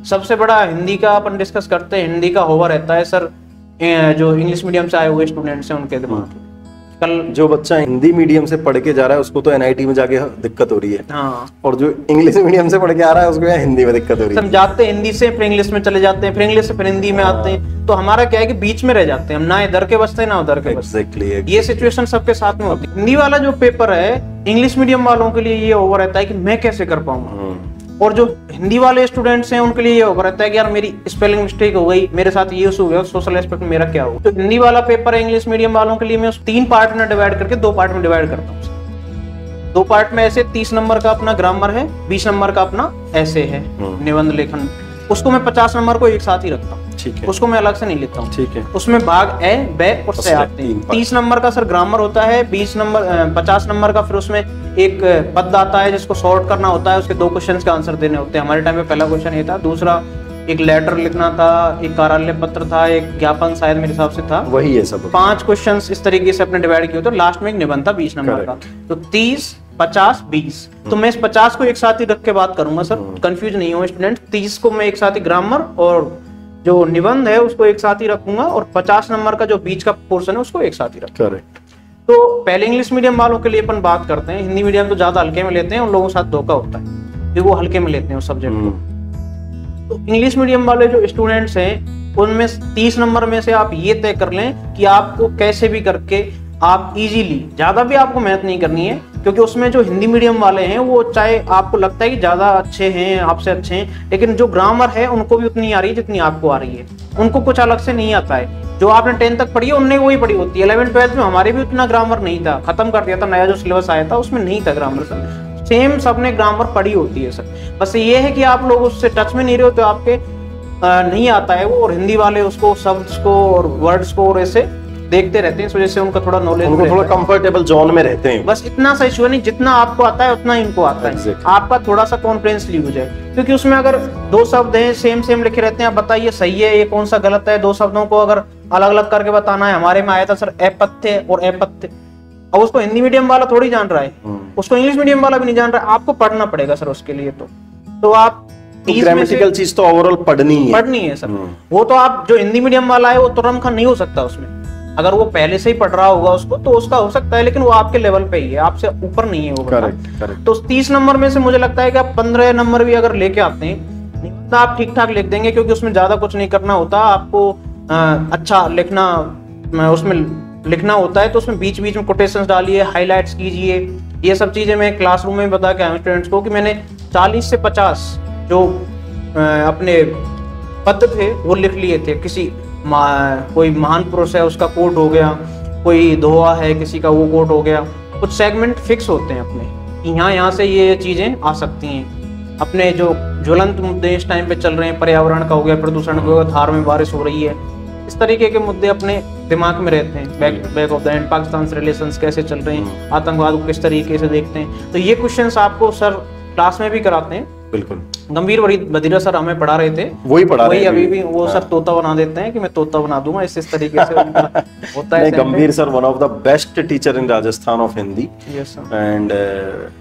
सबसे बड़ा हिंदी का अपन डिस्कस करते हैं, हिंदी का होवर रहता है सर जो इंग्लिश मीडियम से आए हुए स्टूडेंट्स हैं उनके दिमाग में। कल जो बच्चा हिंदी मीडियम से पढ़ के जा रहा है उसको तो एनआईटी में जाके दिक्कत हो रही है। हाँ। और जो इंग्लिश मीडियम से पढ़ के आ रहा है उसको यहाँ हिंदी में दिक्कत हो रही है। हम जाते हैं हिंदी से, फिर इंग्लिश में चले जाते हैं, फिर इंग्लिश से फिर हिंदी में आते हैं, तो हमारा क्या है कि बीच में रह जाते हैं हम, ना इधर के बचते हैं ना उधर के बचते हैं। ये सिचुएशन सबके साथ में होती है। हिंदी वाला जो पेपर है इंग्लिश मीडियम वालों के लिए ये ओवर रहता है कि मैं कैसे कर पाऊंगा, और जो हिंदी वाले स्टूडेंट्स हैं उनके लिए ये ओवर रहता है कि यार मेरी स्पेलिंग मिस्टेक हो गई, मेरे साथ ये इशू हो गया, सोशल एस्पेक्ट में मेरा क्या होगा। तो हिंदी वाला पेपर है इंग्लिश मीडियम वालों के लिए मैं उस 3 पार्ट में डिवाइड करके 2 पार्ट में डिवाइड करता हूँ। 2 पार्ट में ऐसे 30 नंबर का अपना ग्रामर है, 20 नंबर का अपना ऐसे है निबंध लेखन, उसको मैं 50 नंबर को एक साथ ही रखता हूँ। ठीक है, उसको मैं अलग से नहीं लेता हूँ। ठीक है, उसमें भाग ए, बे और से आते हैं। 30 नंबर का सर ग्रामर होता है, 50 नंबर का फिर उसमें एक पद आता है जिसको सॉर्ट करना होता है, उसके 2 क्वेश्चंस के आंसर देने होते हैं। हमारे टाइम में पहला क्वेश्चन ये था, दूसरा एक लेटर लिखना था, एक कार्यालय पत्र था, एक ज्ञापन शायद मेरे हिसाब से था, वही है सब। 5 क्वेश्चंस इस तरीके से अपने डिवाइड किए होते, लास्ट में एक निबंध था 20 नंबर का। तो 30, 50, 20, तो मैं इस 50 को एक साथ ही रख के बात करूंगा सर, कंफ्यूज नहीं हो स्टूडेंट। 30 को मैं एक साथ ही ग्रामर और जो निबंध है उसको एक साथ ही रखूंगा, और 50 नंबर का जो बीच का पोर्शन है उसको एक साथ ही रखूंगा। तो पहले इंग्लिश मीडियम वालों के लिए अपन बात करते हैं, हिंदी मीडियम तो ज्यादा हल्के में लेते हैं, उन लोगों के साथ धोखा होता है क्योंकि वो हल्के में लेते हैं उस सब्जेक्ट को। तो इंग्लिश मीडियम वाले जो स्टूडेंट्स हैं उनमें 30 नंबर में से आप ये तय कर लें कि आपको कैसे भी करके आप इजीली, ज्यादा भी आपको मेहनत नहीं करनी है, क्योंकि उसमें जो हिंदी मीडियम वाले हैं वो चाहे आपको लगता है कि ज्यादा अच्छे हैं, आपसे अच्छे हैं, लेकिन जो ग्रामर है उनको भी उतनी आ रही है जितनी आपको आ रही है, उनको कुछ अलग से नहीं आता है। जो आपने 10 तक पढ़ी है उनने वही पढ़ी होती है। 11th 12th में हमारे भी उतना ग्रामर नहीं था, खत्म कर दिया था, नया जो सिलेबस आया था उसमें नहीं था ग्रामर सर, सेम सबने ग्रामर पढ़ी होती है सर। बस ये है कि आप लोग उससे टच में नहीं रहे हो तो आपके नहीं आता है वो, और हिंदी वाले उसको शब्द को और वर्ड्स को और ऐसे देखते रहते हैं, इस वजह से उनका थोड़ा नॉलेज, उनको थोड़ा कंफर्टेबल जोन में रहते हैं। बस इतना सा इशू है, नहीं जितना आपको आता है उतना इनको आता है। आपका थोड़ा सा कॉन्फिडेंस लीव हो जाए, क्योंकि उसमें अगर 2 शब्द हैं सेम लिखे रहते हैं, आप बताइए सही है ये कौन सा गलत है, 2 शब्दों को अगर अलग अलग करके बताना है। हमारे में आया था सर अपत्य और अपत्य, अब उसको हिंदी मीडियम वाला थोड़ी जान रहा है, उसको इंग्लिश मीडियम वाला भी नहीं जान रहा है, आपको पढ़ना पड़ेगा सर उसके लिए। तो आप ग्रामेटिकल चीज तो ओवरऑल पढ़नी है सर। वो तो आप जो हिंदी मीडियम वाला है वो तुरंत नहीं हो सकता उसमें, अगर वो पहले से ही पढ़ रहा होगा उसको तो उसका हो सकता है, लेकिन वो आपके लेवल पे ही है, आपसे ऊपर नहीं है वो। करेक्ट। तो 30 नंबर में से मुझे लगता है कि आप 15 नंबर भी अगर लेके आते हैं तो आप ठीक ठाक लिख देंगे, क्योंकि उसमें ज्यादा कुछ नहीं करना होता आपको। अच्छा लिखना, उसमें लिखना होता है तो उसमें बीच बीच में कोटेशंस डालिए, हाईलाइट्स कीजिए, ये सब चीजें मैं क्लासरूम में बता के आया हूँ स्टूडेंट्स को कि मैंने 40 से 50 जो अपने पद थे वो लिख लिए थे। किसी कोई महान पुरुष है उसका कोट हो गया, कोई दोहा है किसी का वो कोट हो गया, कुछ सेगमेंट फिक्स होते हैं अपने कि यहाँ से ये चीजें आ सकती हैं। अपने जो ज्वलंत मुद्दे इस टाइम पे चल रहे हैं, पर्यावरण का हो गया, प्रदूषण का हो गया, धार में बारिश हो रही है, इस तरीके के मुद्दे अपने दिमाग में रहते हैं। Back of the end Pakistan से रिलेशंस कैसे चल रहे हैं, आतंकवाद को किस तरीके से देखते हैं, तो ये क्वेश्चंस आपको सर क्लास में भी कराते हैं। बिल्कुल, गंभीर बधिरा सर हमें पढ़ा रहे थे, वही अभी भी वो सर तोता बना देते हैं कि मैं तोता बना दूंगा, इस तरीके से उनका होता है। गंभीर sir one of the best teacher in Rajasthan of Hindi, and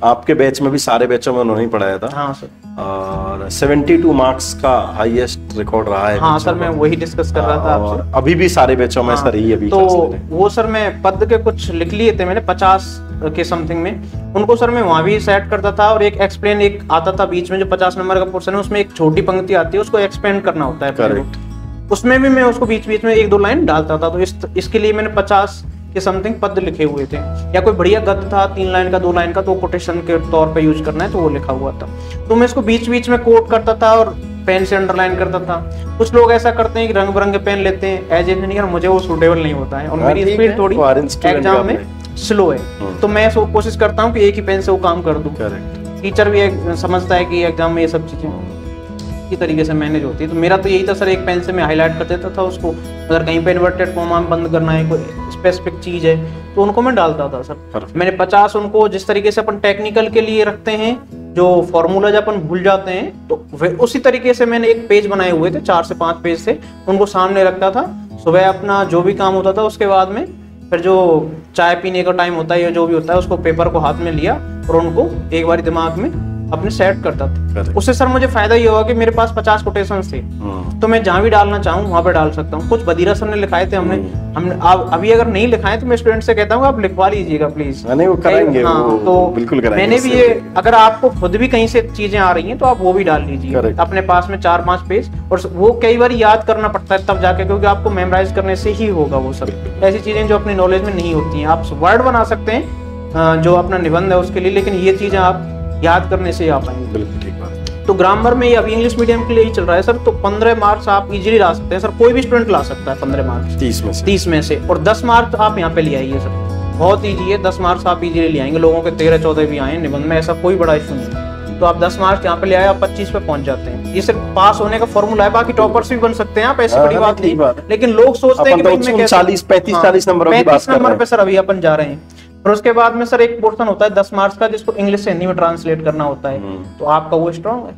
आपके बैच में भी सारे बैचों में उन्होंने ही पढ़ाया था। हाँ सर, और 72 मार्क्स का हाईएस्ट रिकॉर्ड रहा है। हाँ सर, मैं वही डिस्कस कर रहा था आपसे। अभी भी सारे बैचों में सर ही अभी तो वो सर मैं पद के कुछ लिख लिए थे मैंने 50 के समथिंग में, उनको सर मैं वहां भी सेट करता था, और एक एक्सप्लेन एक आता था बीच में जो 50 नंबर का पोर्शन है, उसमें एक छोटी पंक्ति आती है, उसको एक्सपेंड करना होता है। करेक्ट। उसमें भी मैं उसको बीच बीच में 1-2 लाइन डालता था, तो इसके लिए मैंने 50 के समथिंग पद लिखे हुए थे। या कोई बढ़िया गद्य था 3 लाइन का 2 लाइन का, तो कोटेशन के तौर पे यूज करना है तो वो लिखा हुआ था, तो मैं इसको बीच बीच में कोट करता था और पेन से अंडरलाइन करता था। कुछ लोग ऐसा करते हैं कि रंग बिरंगे पेन लेते हैं, एज इंजीनियर मुझे वो सूटेबल नहीं होता है, और मेरी स्पीड थोड़ी एग्जाम में स्लो है, तो मैं कोशिश करता हूँ कि एक ही पेन से वो काम कर दूं। टीचर भी समझता है कि एग्जाम में ये सब चीजें इस तरीके से मैनेज होती है। तो मेरा तो यही था सर, एक पेन से मैं हाईलाइट कर देता था उसको, अगर कहीं पे इन्वर्टेड कॉमा बंद करना है, कोई स्पेसिफिक चीज है तो उनको मैं डालता था सर। मैंने 50 उनको जिस तरीके से अपन टेक्निकल के लिए रखते हैं, जो फॉर्मूला जब अपन भूल जाते हैं, तो उसी तरीके से मैंने एक पेज बनाए हुए थे, 4 से 5 पेज से, उनको सामने रखता था। सुबह अपना जो भी काम होता था उसके बाद में फिर जो चाय पीने का टाइम होता है या जो भी होता है, उसको पेपर को हाथ में लिया और उनको एक बार दिमाग में अपने सेट करता था। उससे सर मुझे फायदा ये हुआ कि मेरे पास 50 कोटेशंस थे, तो मैं जहाँ भी डालना चाहूँ वहाँ पे डाल सकता हूँ। कुछ बदीरा सर ने लिखाए थे, हमने अभी अगर नहीं लिखाए तो मैं स्टूडेंट से कहता हूँ आप लिखवा लीजिएगा प्लीज। वो कराएंगे, तो बिल्कुल कराएंगे। मैंने भी ये, अगर आपको खुद भी कहीं से चीजें आ रही हैं तो आप वो भी डाल लीजिए अपने पास में 4-5 पेज, और वो कई बार याद करना पड़ता है तब जाके, क्योंकि आपको मेमोराइज करने से ही होगा वो सब ऐसी चीजें जो अपनी नॉलेज में नहीं होती हैं। आप वर्ड बना सकते हैं जो अपना निबंध है उसके लिए, लेकिन ये चीजें आप याद करने से आ पाएंगे। बिल्कुल ठीक बात। तो ग्रामर में ये अभी इंग्लिश मीडियम के लिए ही चल रहा है सर, तो 15 मार्क्स आप इजीली ला सकते हैं सर, कोई भी स्टूडेंट ला सकता है 15 मार्क्स 30 में से, और 10 मार्क्स आप यहाँ पे ले आइए सर, बहुत ईजी है। 10 मार्क्स आप इजीली ले आएंगे, लोगों के 13-14 भी आए निबंध में, ऐसा कोई बड़ा इशू नहीं है। तो आप 10 मार्क्स यहाँ पे ले आए, आप 25 पे पहुंच जाते हैं। ये सिर्फ पास होने का फॉर्मूला है, बाकी टॉपर्स भी बन सकते हैं आप, ऐसी बड़ी बात नहीं। लेकिन लोग सोचते हैं कि भाई मैं कैसे 40-45 नंबर पे सर अभी अपन जा रहे हैं। और उसके बाद में सर एक पोर्शन होता है 10 मार्क्स का, जिसको इंग्लिश से हिंदी में ट्रांसलेट करना होता है, तो आपका वो स्ट्रॉन्ग है।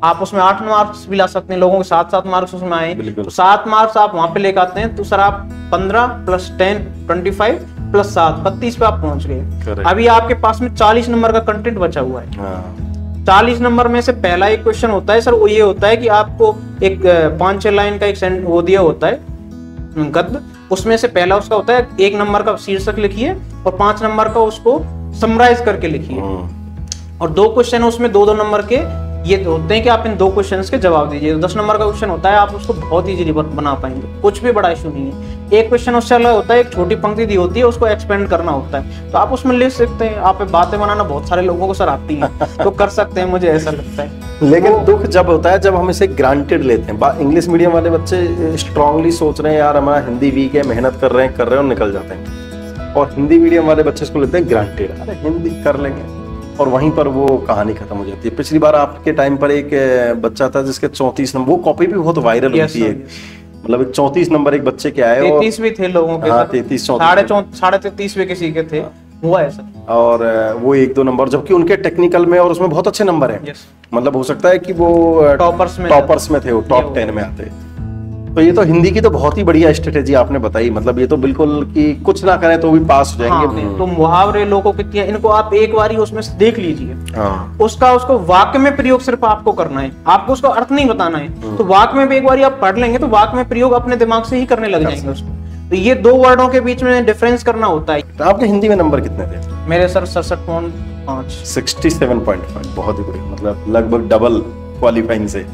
आप उसमें 8 मार्क्स भी ला सकते हैं, लोगों के 7-7 मार्क्स उसमें आए, तो 7 मार्क्स आप वहां पे लेकर आते हैं, तो सर आप 15 + 10 25 + 7 32 पे आप पहुंच गए। अभी आपके पास में 40 नंबर का कंटेंट बचा हुआ है। 40 नंबर में से पहला एक क्वेश्चन होता है सर, वो ये होता है कि आपको एक 5-6 लाइन का एक वो दिया होता है गद्य, उसमें से पहला उसका होता है 1 नंबर का शीर्षक लिखिए और 5 नंबर का उसको समराइज करके लिखिए, और 2 क्वेश्चन उसमें 2-2 नंबर के ये होते हैं कि आप इन 2 क्वेश्चंस के जवाब दीजिए। 10 नंबर का क्वेश्चन होता है, आप उसको बहुत इजीली बना पाएंगे, कुछ भी बड़ा इशू नहीं है। एक क्वेश्चन उससे अलग होता है, एक छोटी पंक्ति दी होती है, उसको एक्सपेंड करना होता है, तो आप उसमें लिख सकते हैं। आप बातें बनाना बहुत सारे लोगों को सर आती हैं, तो कर सकते हैं, मुझे ऐसा लगता है। लेकिन दुख जब होता है जब हम इसे ग्रांटेड लेते हैं। इंग्लिश मीडियम वाले बच्चे स्ट्रांगली सोच रहे हैं यार हमारा हिंदी वीक है, मेहनत कर रहे हैं और निकल जाते हैं, और हिंदी मीडियम वाले बच्चे इसको लेते हैं ग्रांटेड, अरे हिंदी कर लेंगे, और वहीं पर वो कहानी खत्म हो जाती है। पिछली बार आपके टाइम पर एक बच्चा था जिसके 34 नंबर, वो कॉपी भी बहुत वायरल होती है, मतलब 34 नंबर एक बच्चे के आए, 33 भी थे लोगों के, 33 33 भी किसी के थे, हुआ ऐसा। और वो 1-2 नंबर, जबकि उनके टेक्निकल में और उसमें बहुत अच्छे नंबर हैं, मतलब हो सकता है कि वो टॉपर्स में थे, वो टॉप 10 में आते। तो ये तो हिंदी की तो बहुत ही बढ़िया स्ट्रेटेजी आपने बताई, मतलब ये तो बिल्कुल कि कुछ ना करें तो भी पास हो जाएंगे। तो मुहावरे लोगों कितनी है, इनको आप एक बार ही उसमें से देख लीजिए, उसको वाक्य में प्रयोग सिर्फ आपको करना है, आपको उसका अर्थ नहीं बताना है। तो वाक्य में भी एक बार आप पढ़ लेंगे तो वाक्य में प्रयोग अपने दिमाग से ही करने लग जाएंगे उसको। तो ये 2 वर्डों के बीच में डिफरेंस करना होता है। तो आपके हिंदी में नंबर कितने थे? मेरे सर 67.5 67.5, बहुत ही बढ़िया, मतलब लगभग डबल क्वालिफाइंग से।